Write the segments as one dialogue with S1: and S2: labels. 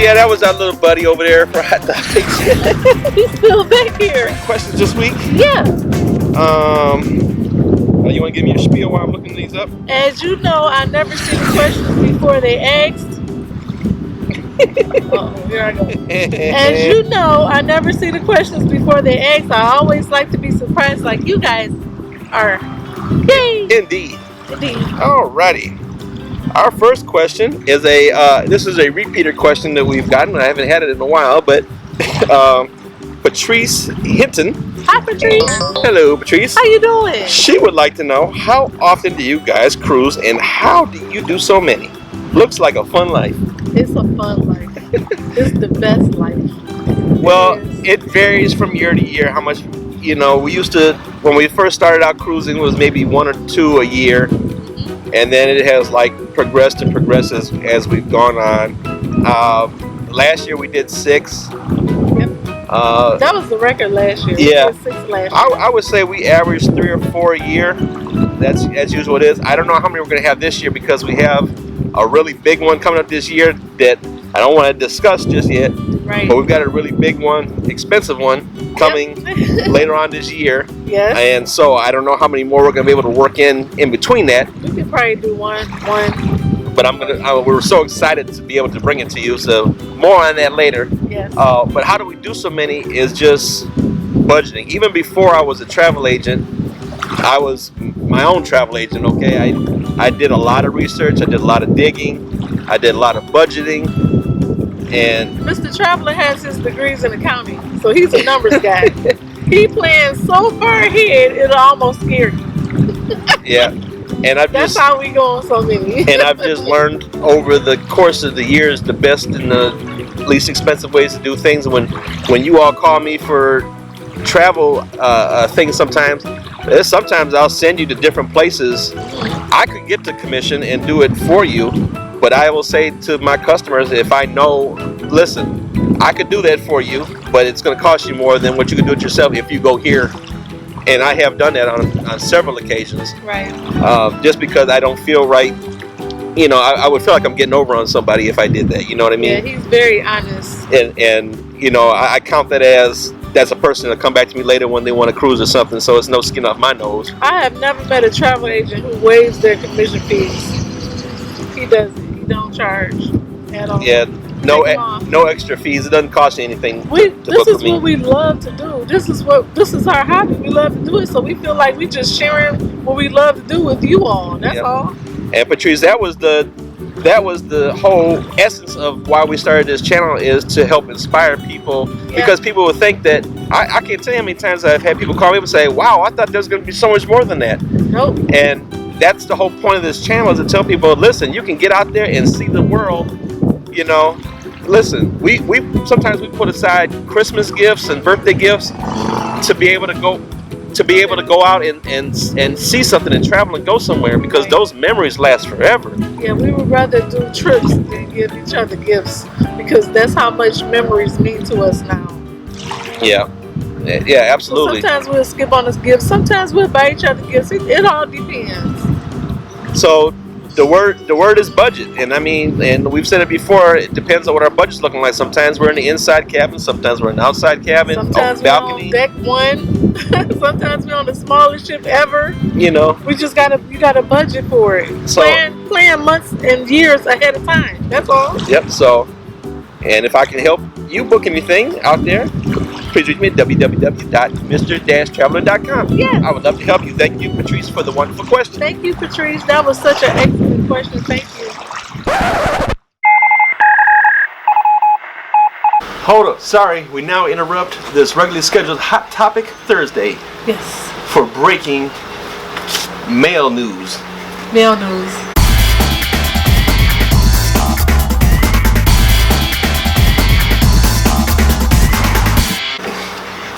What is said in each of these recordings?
S1: yeah, that was our little buddy over there for hot topics.
S2: He's still back here.
S1: Questions this week?
S2: Yeah.
S1: You want to give me your spiel while I'm looking these up?
S2: As you know, I never see the questions before they asked. Here I go. As you know, I never see the questions before they ask. I always like to be surprised like you guys are. Yay!
S1: Indeed.
S2: Indeed.
S1: Alrighty. Our first question is this is a repeater question that we've gotten. I haven't had it in a while, but Patrice Hinton.
S2: Hi, Patrice.
S1: Hello, Patrice.
S2: How you doing?
S1: She would like to know, how often do you guys cruise and how do you do so many? Looks like a fun life.
S2: It's a fun life. It's the best life.
S1: Well, it varies from year to year how much, we used to, when we first started out cruising, it was maybe 1 or 2 a year. And then it has progressed and progresses as we've gone on. Last year we did 6.
S2: Yep. That was the record last year.
S1: Yeah.
S2: We did 6 last year.
S1: I would say we average 3 or 4 a year. That's as usual it is. I don't know how many we're going to have this year because we have a really big one coming up this year that I don't want to discuss just yet.
S2: Right.
S1: But we've got a really big one, expensive one, coming later on this year.
S2: Yes.
S1: And so I don't know how many more we're going to be able to work in between that.
S2: We could probably do one.
S1: But we're so excited to be able to bring it to you. So more on that later.
S2: Yes.
S1: But how do we do so many is just budgeting. Even before I was a travel agent, I was my own travel agent. Okay, I did a lot of research. I did a lot of digging. I did a lot of budgeting. And
S2: Mr. Traveler has his degrees in accounting, so he's a numbers guy. He plans so far ahead, it'll almost scare you.
S1: Yeah. And
S2: That's how we go on so many.
S1: And I've just learned over the course of the years the best and the least expensive ways to do things. When you all call me for travel things sometimes I'll send you to different places. I could get the commission and do it for you, but I will say to my customers, if I know, listen, I could do that for you, but it's going to cost you more than what you can do it yourself if you go here. And I have done that on several occasions.
S2: Right.
S1: Just because I don't feel right. I would feel like I'm getting over on somebody if I did that. You know what I mean?
S2: Yeah, he's very honest.
S1: And I count that as that's a person to come back to me later when they want to cruise or something. So it's no skin off my nose.
S2: I have never met a travel agent who waives their commission fees. He doesn't. He don't charge at all.
S1: Yeah. No extra fees. It doesn't cost you anything.
S2: This is what we love to do. This is our hobby. We love to do it. So we feel like we just sharing what we love to do with you all. That's all. And
S1: Patrice, that was the whole essence of why we started this channel, is to help inspire people. Yeah. Because people would think that I can't tell you how many times I've had people call me and say, "Wow, I thought there was going to be so much more than that."
S2: Nope.
S1: And that's the whole point of this channel, is to tell people, listen, you can get out there and see the world. Listen, we sometimes we put aside Christmas gifts and birthday gifts to be able to go out and see something and travel and go somewhere, because those memories last forever. Yeah, we would rather do trips than give each other gifts, because that's how much memories mean to us now. Yeah, absolutely. So sometimes we'll skip on this gift, sometimes we'll buy each other gifts. It all depends. So the word is budget, and we've said it before, it depends on what our budget's looking like. Sometimes we're in the inside cabin, sometimes we're in the outside cabin, sometimes we're on deck 1, sometimes we're on the smallest ship ever. You just gotta budget for it. So plan months and years ahead of time. That's all. Yep. So, and if I can help you book anything out there, please reach me at www.mr-traveler.com. Yes. I would love to help you. Thank you, Patrice, for the wonderful question. Thank you, Patrice. That was such an excellent question. Thank you. Hold up. Sorry, we now interrupt this regularly scheduled Hot Topic Thursday. Yes. For breaking mail news. Mail news.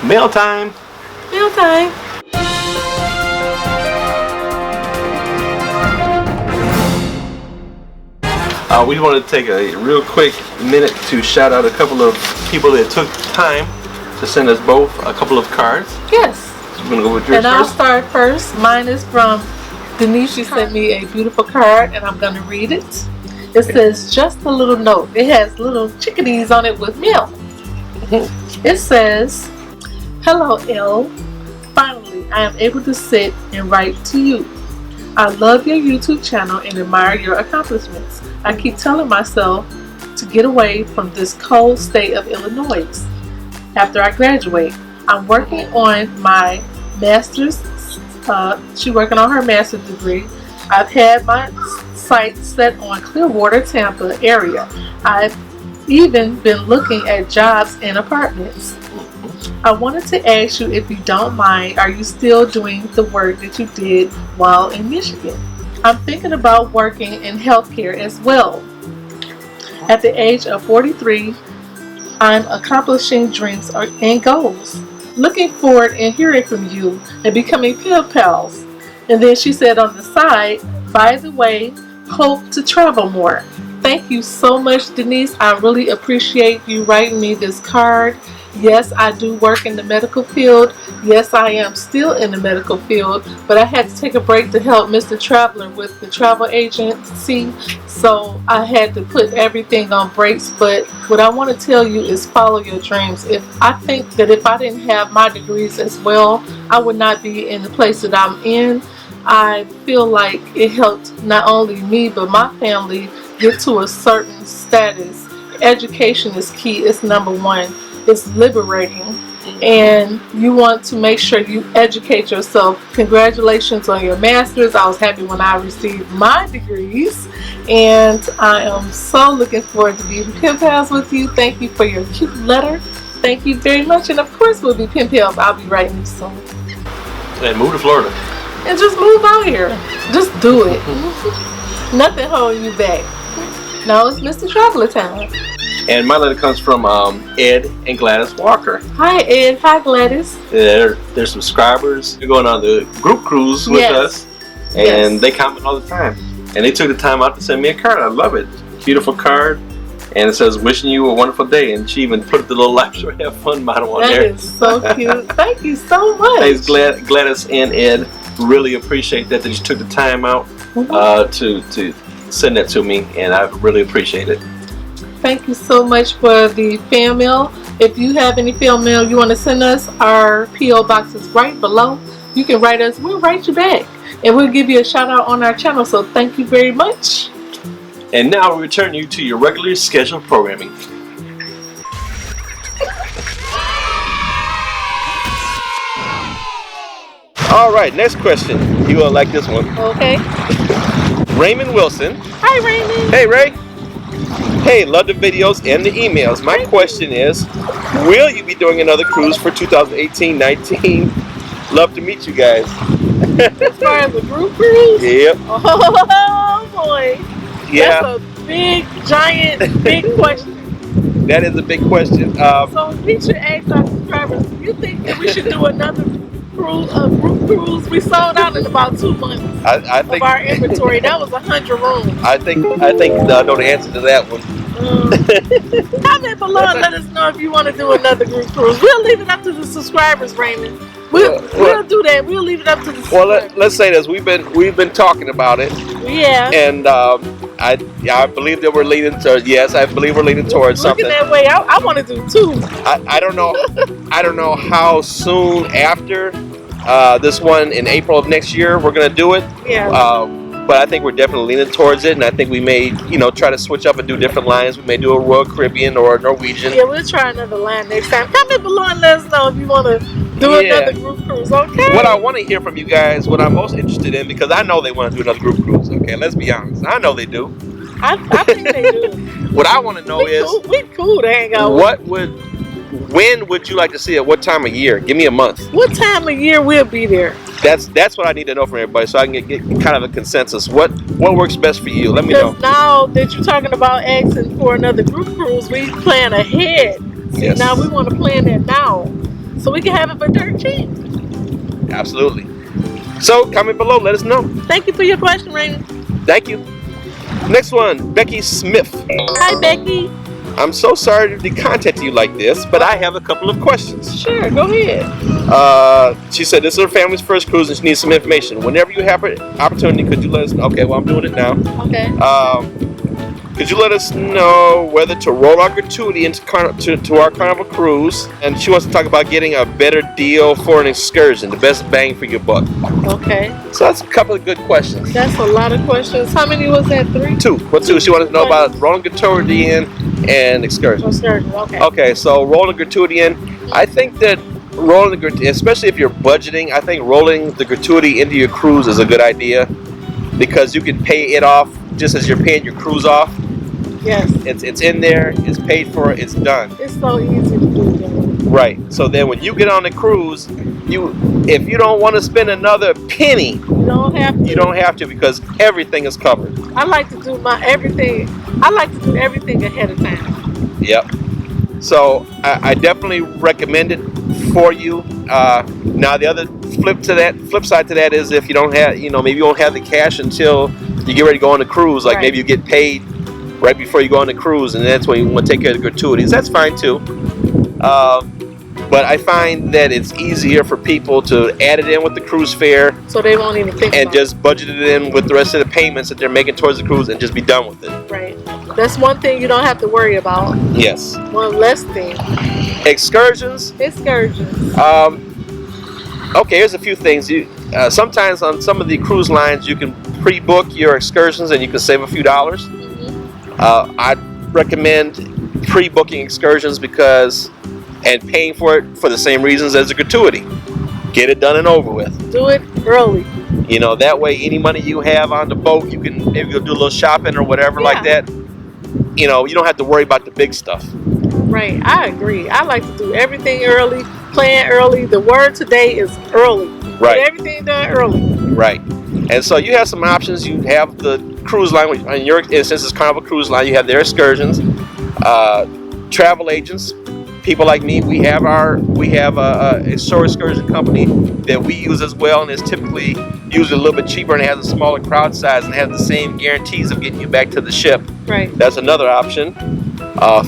S1: Mail time. Mail time. We wanted to take a real quick minute to shout out a couple of people that took time to send us both a couple of cards. Yes. So I'm gonna go with yours first. I'll start first. Mine is from Denise. She sent me a beautiful card, and I'm gonna read it.
S2: It says just a little note. It has little chickadees on it with milk. It says, "Hello, Elle. Finally, I am able to sit and write to you. I love your YouTube channel and admire your accomplishments. I keep telling myself to get away from this cold state of Illinois after I graduate. I'm working on my master's. She's working on her master's degree. I've had my sights set on Clearwater, Tampa area. I've even been looking at jobs and apartments. I wanted to ask you, if you don't mind, are you still doing the work that you did while in Michigan? I'm thinking about working in healthcare as well. At the age of 43, I'm accomplishing dreams and goals. Looking forward and hearing from you and becoming pen pals." And then she said on the side, "By the way, hope to travel more. Thank you so much, Denise. I really appreciate you writing me this card. Yes, I do work in the medical field. Yes, I am still in the medical field, but I had to take a break to help Mr. Traveler with the travel agency, so I had to put everything on brakes. But what I want to tell you is follow your dreams. I think that if I didn't have my degrees as well, I would not be in the place that I'm in. I feel like it helped not only me but my family get to a certain status. Education is key. It's number one. It's liberating, and you want to make sure you educate yourself. Congratulations on your master's. I was happy when I received my degrees, and I am so looking forward to being pen pals with you. Thank you for your cute letter. Thank you very much, and of course we'll be pen pals. I'll be writing you soon.
S1: And move to Florida.
S2: And just move out here. Just do it. Nothing holding you back. Now it's Mr. Traveler time.
S1: And my letter comes from Ed and Gladys Walker.
S2: Hi Ed, hi Gladys.
S1: They're subscribers. They're going on the group cruise with us, and they comment all the time. And they took the time out to send me a card. I love it. Beautiful card. And it says, "Wishing you a wonderful day." And she even put the little Life Short Have Fun motto on there.
S2: That is so cute. Thank you so much.
S1: Thanks, Gladys and Ed. Really appreciate that you took the time out to send that to me, and I really appreciate it.
S2: Thank you so much for the fan mail. If you have any fan mail you want to send us, our P.O. box is right below. You can write us. We'll write you back. And we'll give you a shout out on our channel. So thank you very much.
S1: And now we return you to your regularly scheduled programming. All right, next question. You will like this one.
S2: Okay.
S1: Raymond Wilson.
S2: Hi, Raymond.
S1: Hey, Ray. Hey, love the videos and the emails. My question is, will you be doing another cruise for 2018-19? Love to meet you guys.
S2: As far as the group cruise?
S1: Yep.
S2: Oh, boy.
S1: Yeah.
S2: That's a big, giant, big question.
S1: That is a big question.
S2: So we should ask our subscribers, do you think that we should do another group cruise? We sold out in about 2 months
S1: I think
S2: of our inventory. That was 100 rooms.
S1: I think I know the answer to that one.
S2: Comment below and let us know if you want to do another group cruise. We'll leave it up to the subscribers, Raymond. We'll do that. We'll leave it up to the subscribers.
S1: Well, let's say this. We've been talking about it.
S2: Yeah.
S1: And I believe that we're leaning to yes. I believe we're leaning towards something.
S2: Looking that way, I want to do 2.
S1: I don't know. I don't know how soon after this one in April of next year we're gonna do it.
S2: Yeah.
S1: But I think we're definitely leaning towards it, and I think we may, try to switch up and do different lines. We may do a Royal Caribbean or a Norwegian.
S2: Yeah, we'll try another line next time. Comment below and let us know if you want to do another group cruise, okay?
S1: What I want to hear from you guys, what I'm most interested in, because I know they want to do another group cruise, okay? Let's be honest. I know they do.
S2: I think they do.
S1: What I want to know is...
S2: We cool to hang out with.
S1: When would you like to see it? What time of year? Give me a month.
S2: What time of year we'll be there?
S1: That's what I need to know from everybody, so I can get kind of a consensus. What works best for you? Let me know.
S2: Because now that you're talking about asking for another group cruise, we plan ahead. See,
S1: yes.
S2: Now we want to plan that now, so we can have it for dirt cheap.
S1: Absolutely. So comment below. Let us know.
S2: Thank you for your question, Raymond.
S1: Thank you. Next one, Becky Smith.
S2: Hi, Becky.
S1: I'm so sorry to contact you like this, but I have a couple of questions.
S2: Sure, go ahead.
S1: She said this is her family's first cruise and she needs some information. Whenever you have an opportunity, could you let us know? Okay, well, I'm doing it now.
S2: Okay.
S1: Could you let us know whether to roll our gratuity into to our Carnival cruise? And she wants to talk about getting a better deal for an excursion, the best bang for your buck.
S2: Okay.
S1: So that's a couple of good questions.
S2: That's a lot of questions. How many was that? 3?
S1: 2. What 2? She wanted to know about rolling gratuity in and excursions.
S2: Excursions, okay.
S1: Okay, so rolling gratuity in. I think that rolling the gratuity, especially if you're budgeting, I think rolling the gratuity into your cruise is a good idea because you can pay it off just as you're paying your cruise off.
S2: Yes.
S1: It's in there, it's paid for, it's done.
S2: It's so easy to do that.
S1: Right. So then when you get on the cruise, if you don't want to spend another penny,
S2: You don't have to.
S1: you don't have to because everything is covered.
S2: I like to do everything ahead of time.
S1: Yep. So I definitely recommend it for you. Now the other flip side to that is if you don't have, maybe you won't have the cash until you get ready to go on the cruise. Like maybe you get paid right before you go on the cruise, and that's when you want to take care of the gratuities. That's fine too. But I find that it's easier for people to add it in with the cruise fare,
S2: so they won't even think
S1: and
S2: about
S1: just budget it in with the rest of the payments that they're making towards the cruise, and just be done with it.
S2: Right. That's one thing you don't have to worry about.
S1: Yes.
S2: One less thing.
S1: Excursions.
S2: Excursions.
S1: Okay, here's a few things. Sometimes on some of the cruise lines, you can pre-book your excursions, and you can save a few dollars. I'd recommend pre-booking excursions and paying for it for the same reasons as the gratuity. Get it done and over with.
S2: Do it early.
S1: That way any money you have on the boat, you can maybe go do a little shopping or whatever like that. You don't have to worry about the big stuff.
S2: Right, I agree. I like to do everything early, plan early. The word today is early.
S1: Right.
S2: Get everything done early.
S1: Right. And so you have some options. You have the cruise line, in your instance, it's Carnival Cruise Line. You have their excursions. Travel agents, people like me, we have a shore excursion company that we use as well, and it's typically usually a little bit cheaper and it has a smaller crowd size and has the same guarantees of getting you back to the ship.
S2: Right.
S1: That's another option.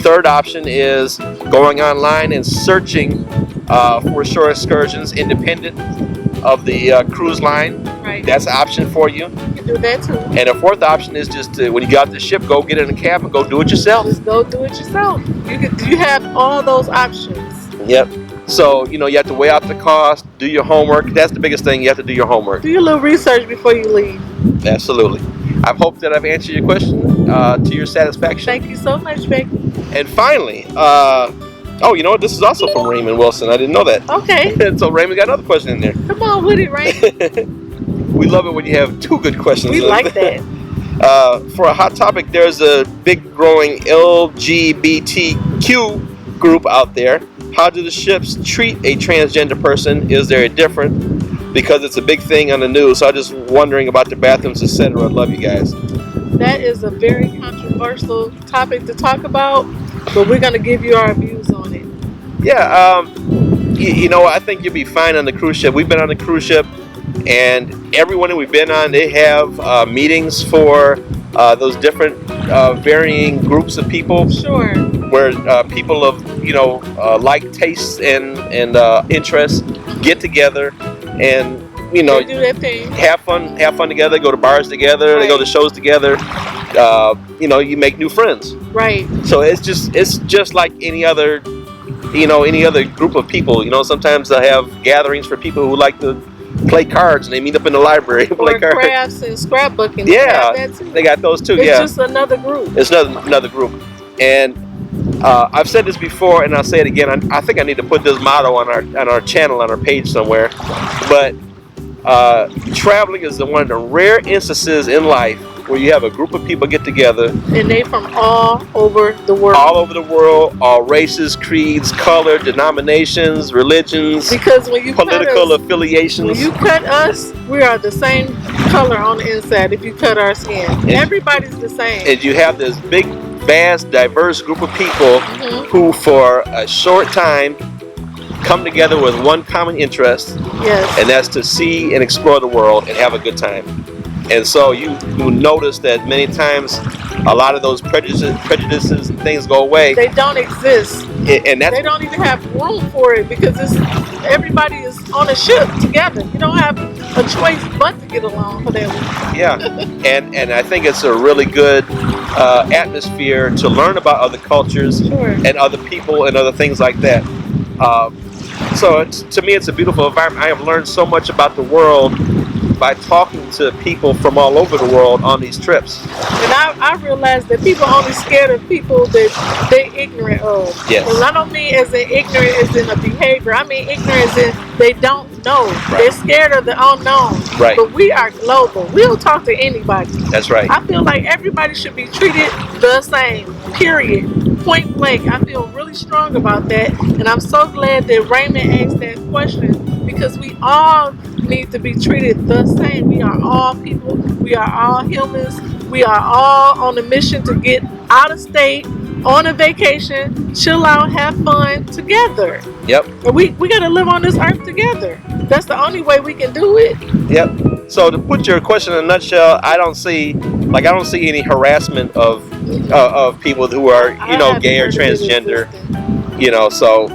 S1: Third option is going online and searching for shore excursions independent of the cruise line.
S2: Right.
S1: That's an option for you.
S2: You can do that too.
S1: And a fourth option is just when you get off the ship, go get in a cab and go do it yourself.
S2: Just go do it yourself. You have all those options.
S1: Yep. So, you have to weigh out the cost, do your homework. That's the biggest thing. You have to do your homework.
S2: Do your little research before you leave.
S1: Absolutely. I hope that I've answered your question to your satisfaction.
S2: Thank you so much, Becky.
S1: And finally, you know what? This is also from Raymond Wilson. I didn't know that.
S2: Okay.
S1: So Raymond got another question in there.
S2: Come on with it, Raymond.
S1: We love it when you have two good questions.
S2: We like that.
S1: For a hot topic, there's a big growing LGBTQ group out there. How do the ships treat a transgender person? Is there a difference? Because it's a big thing on the news. So I'm just wondering about the bathrooms, etc. I love you guys.
S2: That is a very controversial topic to talk about, but we're going to give you our views on it.
S1: Yeah, I think you'll be fine on the cruise ship. We've been on the cruise ship, and everyone that we've been on, they have meetings for those different varying groups of people.
S2: Sure.
S1: Where people of like tastes and interests get together and
S2: they do their thing.
S1: have fun together. Go to bars together.
S2: Right.
S1: They go to shows together. You make new friends.
S2: Right.
S1: So it's just like any other group of people. Sometimes they have gatherings for people who like to play cards and they meet up in the library and play cards.
S2: Crafts and scrapbooking.
S1: Yeah, they got those too.
S2: It's
S1: yeah,
S2: just another group.
S1: it's another group. And I've said this before, and I'll say it again. I think I need to put this motto on our channel, on our page somewhere. But traveling is one of the rare instances in life where you have a group of people get together.
S2: And they from all over the world.
S1: All over the world, all races, creeds, color, denominations, religions,
S2: because when you
S1: political affiliations.
S2: When you cut us, we are the same color on the inside. If you cut our skin, everybody's the same.
S1: And you have this big, vast, diverse group of people who, for a short time, come together with one common interest.
S2: Yes.
S1: And that's to see and explore the world and have a good time. And so you notice that many times a lot of those prejudices and things go away.
S2: They don't exist.
S1: And that's
S2: They don't even have room for it because everybody is on a ship together. You don't have a choice but to get along for that week.
S1: yeah, and I think it's a really good atmosphere to learn about other cultures
S2: Sure.
S1: and other people and other things like that. So to me, it's a beautiful environment. I have learned so much about the world by talking to people from all over the world on these trips.
S2: And I realized that people are only scared of people that they're ignorant of.
S1: Yes.
S2: And I don't mean as in ignorant as in a behavior. I mean ignorant as in they don't know.
S1: Right.
S2: They're scared of the unknown.
S1: Right.
S2: But we are global. We'll talk to anybody.
S1: That's right.
S2: I feel like everybody should be treated the same. Period. Point blank. I feel really strong about that. And I'm so glad that Raymond asked that question because we all need to be treated the same. We are all people. We are all humans. We are all on a mission to get out of state, on a vacation, chill out, have fun together.
S1: Yep.
S2: And we got to live on this earth together. That's the only way we can do it.
S1: Yep. So to put your question in a nutshell, I don't see any harassment of people who are gay or transgender. So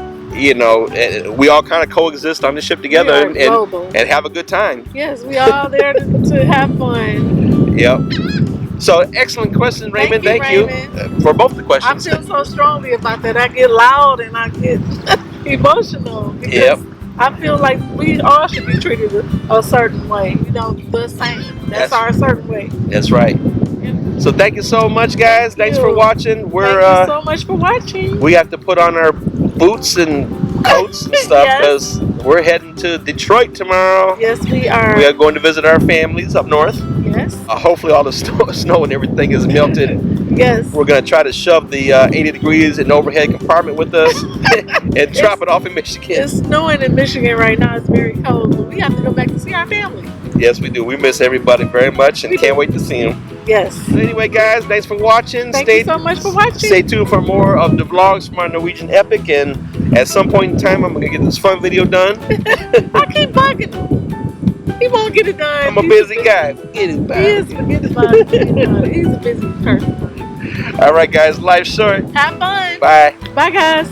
S1: we all kind of coexist on the ship together and have a good time.
S2: Yes, we all there to have fun.
S1: Yep. So excellent question, Raymond. Thank you for both the questions.
S2: I feel so strongly about that. I get loud and I get emotional because I feel like we all should be treated a certain way. The same. That's our certain way.
S1: That's right. So thank you so much, guys. Thanks for watching.
S2: Thank you so much for watching.
S1: We have to put on our boots and coats and stuff because we're heading to Detroit tomorrow.
S2: Yes, we are.
S1: We are going to visit our families up north.
S2: Yes.
S1: Hopefully all the snow and everything is melted.
S2: Yes.
S1: We're going to try to shove the 80 degrees in the overhead compartment with us and drop it off in Michigan.
S2: It's snowing in Michigan right now. It's very cold, but we have to go back to see our family.
S1: Yes, we do. We miss everybody very much and can't wait to see them.
S2: Yes.
S1: So anyway, guys, thanks for watching.
S2: Thank you so much for watching.
S1: Stay tuned for more of the vlogs from our Norwegian epic, and at some point in time, I'm going to get this fun video done.
S2: I keep bugging him. He won't get it done.
S1: I'm a busy guy. Forget it,
S2: He is forget about it. He's a busy person.
S1: All right, guys, life's short.
S2: Have fun.
S1: Bye.
S2: Bye, guys.